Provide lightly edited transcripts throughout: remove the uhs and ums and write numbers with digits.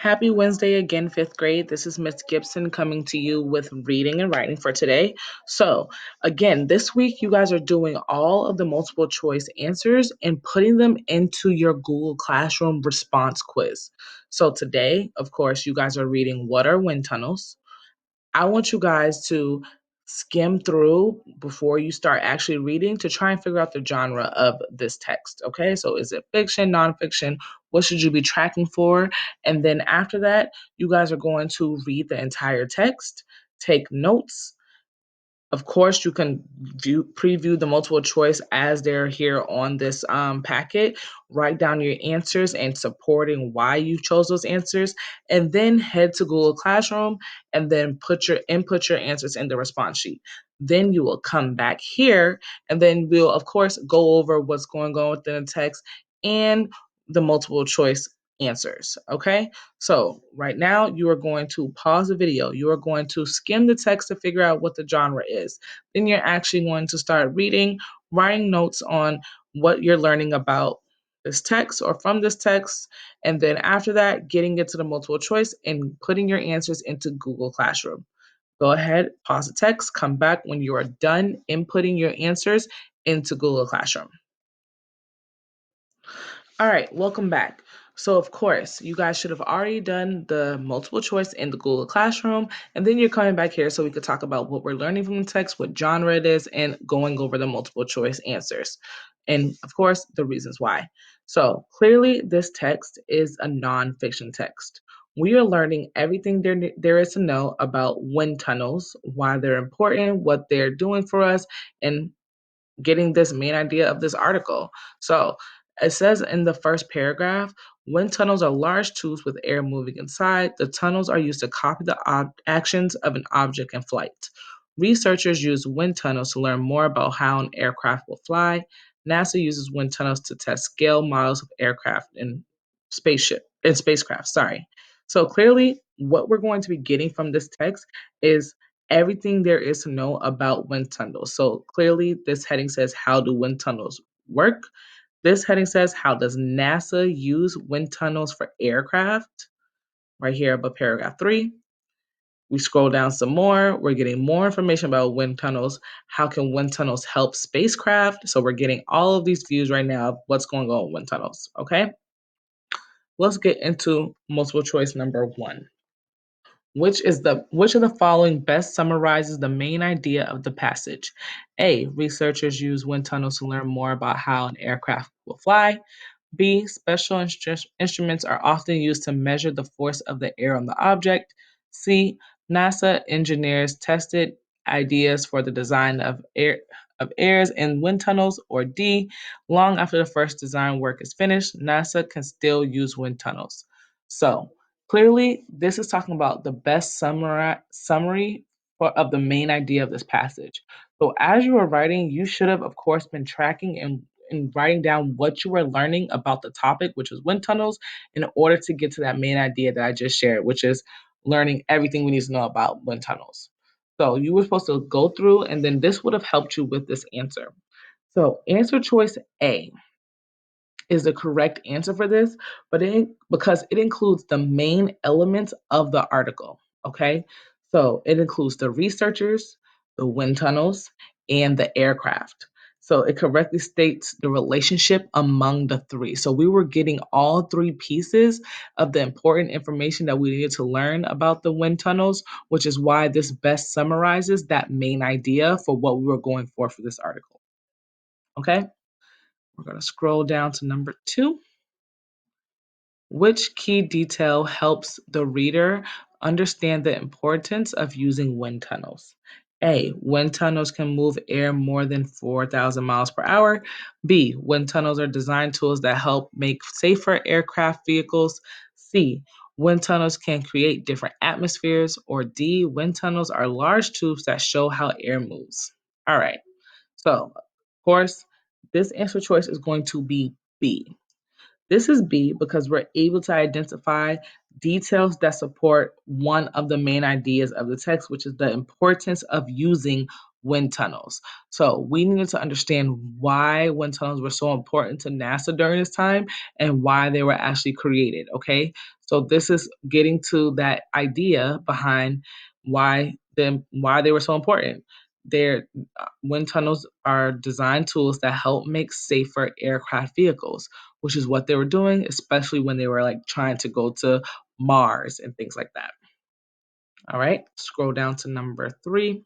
Happy Wednesday again, fifth grade. This is Miss Gibson coming to you with reading and writing for today. So, again, this week you guys are doing all of the multiple choice answers and putting them into your Google Classroom response quiz. So, today, of course, you guys are reading What Are Wind Tunnels? I want you guys to skim through before you start actually reading to try and figure out the genre of this text. Okay, so is it fiction, nonfiction? What should you be tracking for? And then after that, you guys are going to read the entire text, take notes, of course, you can preview the multiple choice as they're here on this packet. Write down your answers and supporting why you chose those answers, and then head to Google Classroom and then input your answers in the response sheet. Then you will come back here, and then we'll of course go over what's going on within the text and the multiple choice answers. Okay. So right now you are going to pause the video. You are going to skim the text to figure out what the genre is. Then you're actually going to start reading, writing notes on what you're learning about this text or from this text. And then after that, getting it to the multiple choice and putting your answers into Google Classroom. Go ahead, pause the text, come back when you are done inputting your answers into Google Classroom. All right, welcome back. So, of course, you guys should have already done the multiple choice in the Google Classroom, and then you're coming back here so we could talk about what we're learning from the text, what genre it is, and going over the multiple choice answers. And, of course, the reasons why. So, clearly, this text is a nonfiction text. We are learning everything there is to know about wind tunnels, why they're important, what they're doing for us, and getting this main idea of this article. So it says in the first paragraph, wind tunnels are large tubes with air moving inside. The tunnels are used to copy the actions of an object in flight. Researchers use wind tunnels to learn more about how an aircraft will fly. NASA uses wind tunnels to test scale models of aircraft and spacecraft. Sorry. So clearly, what we're going to be getting from this text is everything there is to know about wind tunnels. So clearly, this heading says, how do wind tunnels work? This heading says, how does NASA use wind tunnels for aircraft? Right here above paragraph 3. We scroll down some more. We're getting more information about wind tunnels. How can wind tunnels help spacecraft? So we're getting all of these views right now of what's going on with wind tunnels. Okay, let's get into multiple choice number 1. Which of the following best summarizes the main idea of the passage? A. Researchers use wind tunnels to learn more about how an aircraft will fly. B. Special instruments are often used to measure the force of the air on the object. C. NASA engineers tested ideas for the design of airs in wind tunnels. Or D. Long after the first design work is finished, NASA can still use wind tunnels. So clearly, this is talking about the best summary of the main idea of this passage. So as you were writing, you should have, of course, been tracking and writing down what you were learning about the topic, which was wind tunnels, in order to get to that main idea that I just shared, which is learning everything we need to know about wind tunnels. So you were supposed to go through, and then this would have helped you with this answer. So answer choice A is the correct answer for this, but because it includes the main elements of the article. Okay, so it includes the researchers, the wind tunnels, and the aircraft. So it correctly states the relationship among the three. So we were getting all three pieces of the important information that we needed to learn about the wind tunnels, which is why this best summarizes that main idea for what we were going for this article. Okay, we're going to scroll down to number 2. Which key detail helps the reader understand the importance of using wind tunnels? A. Wind tunnels can move air more than 4,000 miles per hour. B. Wind tunnels are design tools that help make safer aircraft vehicles. C. Wind tunnels can create different atmospheres. Or D. Wind tunnels are large tubes that show how air moves. All right. So, of course, this answer choice is going to be B. This is B because we're able to identify details that support one of the main ideas of the text, which is the importance of using wind tunnels. So we needed to understand why wind tunnels were so important to NASA during this time and why they were actually created. Okay. So this is getting to that idea behind why they were so important. Their wind tunnels are design tools that help make safer aircraft vehicles, which is what they were doing, especially when they were like trying to go to Mars and things like that. All right, scroll down to number 3.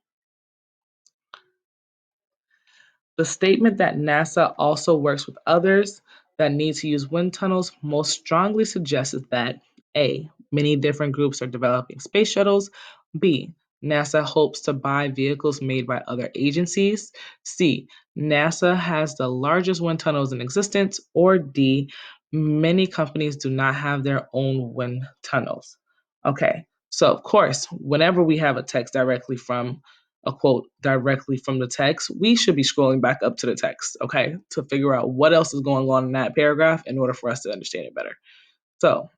The statement that NASA also works with others that need to use wind tunnels most strongly suggests that A. Many different groups are developing space shuttles. B. NASA hopes to buy vehicles made by other agencies. C. NASA has the largest wind tunnels in existence. Or D. Many companies do not have their own wind tunnels. Okay, so of course, whenever we have a text directly from a quote directly from the text, we should be scrolling back up to the text, okay, to figure out what else is going on in that paragraph in order for us to understand it better. So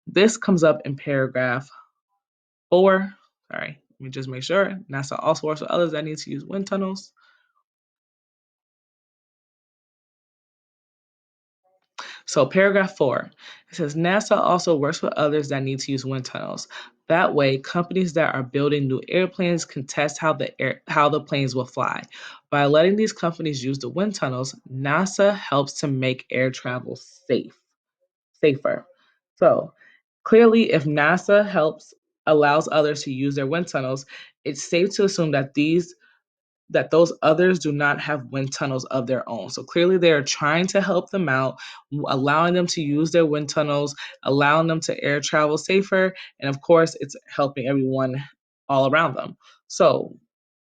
this comes up in paragraph 4. Sorry, let me just make sure. NASA also works with others that need to use wind tunnels. So paragraph 4, it says NASA also works with others that need to use wind tunnels. That way, companies that are building new airplanes can test how the planes will fly. By letting these companies use the wind tunnels, NASA helps to make air travel safer. So clearly, if NASA helps allows others to use their wind tunnels, it's safe to assume that those others do not have wind tunnels of their own. So clearly, they are trying to help them out, allowing them to use their wind tunnels, allowing them to air travel safer, and of course, it's helping everyone all around them. So,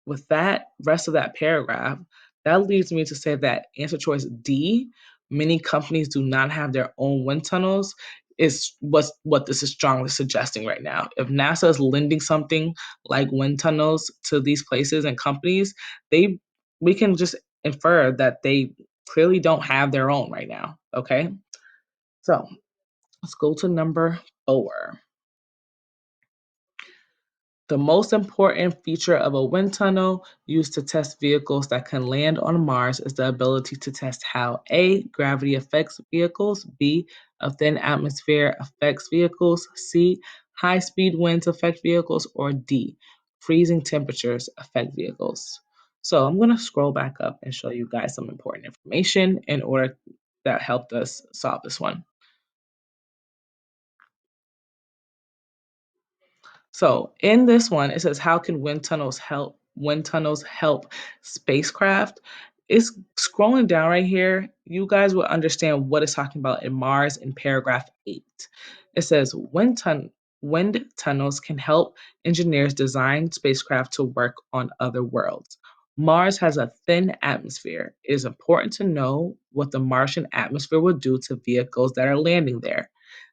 with that rest of that paragraph, that leads me to say that answer choice D, many companies do not have their own wind tunnels, is what this is strongly suggesting right now. If NASA is lending something like wind tunnels to these places and companies, they we can just infer that they clearly don't have their own right now. Okay. So let's go to number 4. The most important feature of a wind tunnel used to test vehicles that can land on Mars is the ability to test how A. Gravity affects vehicles, B. A thin atmosphere affects vehicles, C. High speed winds affect vehicles, or D. Freezing temperatures affect vehicles. So I'm going to scroll back up and show you guys some important information in order that helped us solve this one. So in this one, it says, how can wind tunnels help? Wind tunnels help spacecraft. It's scrolling down right here. You guys will understand what it's talking about in Mars in paragraph 8. It says wind tunnels can help engineers design spacecraft to work on other worlds. Mars has a thin atmosphere. It is important to know what the Martian atmosphere will do to vehicles that are landing there.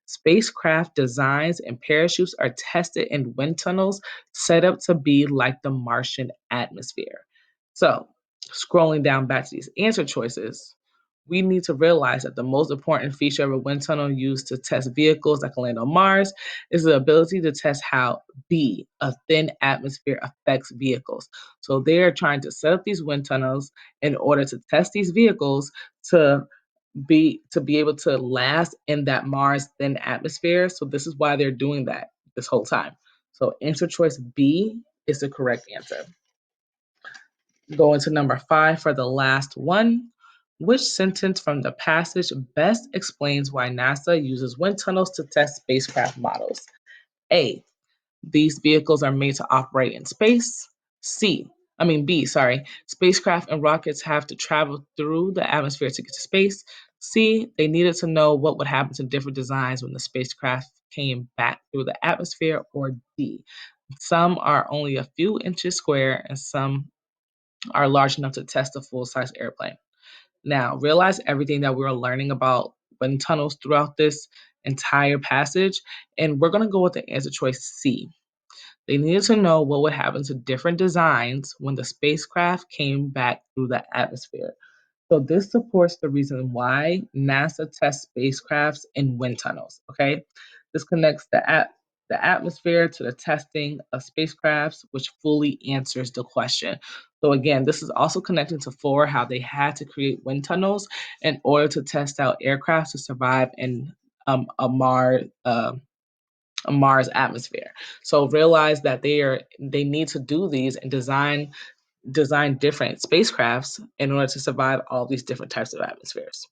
Spacecraft designs and parachutes are tested in wind tunnels set up to be like the Martian atmosphere. So, scrolling down back to these answer choices, we need to realize that the most important feature of a wind tunnel used to test vehicles that can land on Mars is the ability to test how B, a thin atmosphere, affects vehicles. So they're trying to set up these wind tunnels in order to test these vehicles to be able to last in that Mars thin atmosphere. So this is why they're doing that this whole time. So answer choice B is the correct answer. Going to number 5 for the last one. Which sentence from the passage best explains why NASA uses wind tunnels to test spacecraft models? A. These vehicles are made to operate in space. B, sorry. Spacecraft and rockets have to travel through the atmosphere to get to space. C, they needed to know what would happen to different designs when the spacecraft came back through the atmosphere. Or D, some are only a few inches square and some are large enough to test a full size airplane. Now, realize everything that we were learning about wind tunnels throughout this entire passage, and we're going to go with the answer choice C. They needed to know what would happen to different designs when the spacecraft came back through the atmosphere. So this supports the reason why NASA tests spacecrafts in wind tunnels. Okay, this connects the atmosphere to the testing of spacecrafts, which fully answers the question. So again, this is also connected to 4, how they had to create wind tunnels in order to test out aircraft to survive in a Mars Mars atmosphere. So realize that they need to do these and design different spacecrafts in order to survive all these different types of atmospheres.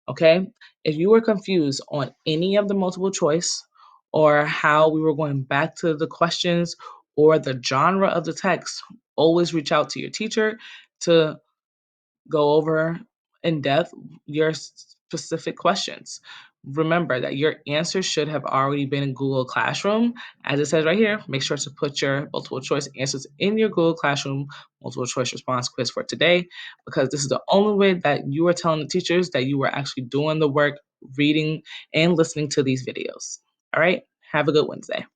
Okay? If you were confused on any of the multiple choice or how we were going back to the questions or the genre of the text, always reach out to your teacher to go over in depth your specific questions. Remember that your answers should have already been in Google Classroom. As it says right here, make sure to put your multiple choice answers in your Google Classroom multiple choice response quiz for today, because this is the only way that you are telling the teachers that you were actually doing the work, reading and listening to these videos. All right, have a good Wednesday.